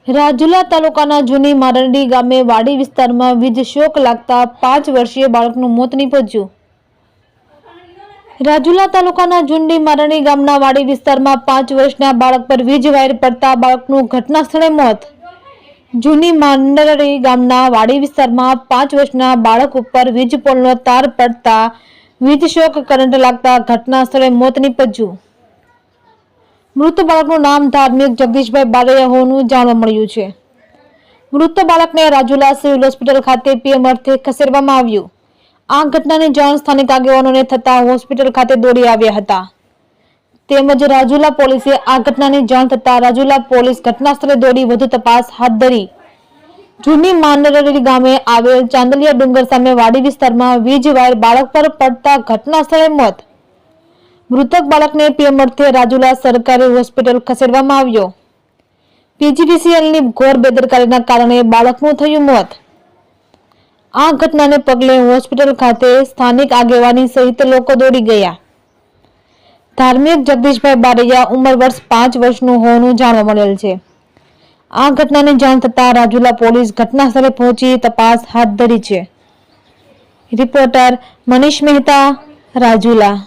રાજુલા તાલુકાના જૂની મારંડી ગામે વાડી વિસ્તારમાં વીજ શોક લાગતા 5 વર્ષીય બાળકનું મોત નીપજ્યું। રાજુલા તાલુકાના જૂની મારંડી ગામના વાડી વિસ્તારમાં 5 વર્ષના બાળક પર વીજ વાયર પડતા બાળકનું ઘટના સ્થળે મોત। જૂની મારંડી ગામના વાડી વિસ્તારમાં 5 વર્ષના બાળક ઉપર વીજ પોલનો તાર પડતા વીજ શોક કરંટ લાગતા ઘટના સ્થળે મોત નીપજ્યું। મૃત બાળકનું નામ ધાર્મિક જગદીશભાઈ બારૈયા હોવાનું જાણવા મળ્યું છે। મૃત બાળકને રાજુલા સિવિલ હોસ્પિટલ ખાતે પીએમ અર્થે ખસેડવામાં આવ્યું। આ ઘટનાની જાણ સ્થાનિક આગેવાનોને થતા હોસ્પિટલ ખાતે દોડી આવ્યા હતા। તેમજ રાજુલા પોલીસે આ ઘટનાની જાણ થતા રાજુલા પોલીસ ઘટના સ્થળે દોડી વધુ તપાસ હાથ ધરી। જૂની મારંડી ગામે આવેલ ચાંદલિયા ડુંગર સામે વાડી વિસ્તારમાં વીજ વાયર બાળક પર પડતા ઘટના સ્થળે મોત। મૃતક બાળકને પીએમ અર્થે રાજુલા સરકારી હોસ્પિટલ ખસેડવામાં આવ્યો। પીજીવીસીએલની ઘોર બેદરકારીના કારણે બાળકનું થયું મોત। આ ઘટનાને પગલે હોસ્પિટલ ખાતે સ્થાનિક આગેવાની સહિત લોકો દોડી ગયા। ધાર્મિક જગદીશભાઈ બારૈયા ઉંમર વર્ષ 5 વર્ષનું હોવાનું જાણવા મળેલ છે। આ ઘટનાની જાણ થતાં રાજુલા પોલીસ ઘટના સ્થળે પહોંચી તપાસ હાથ ધરી છે। રિપોર્ટર મનીષ મહેતા, રાજુલા।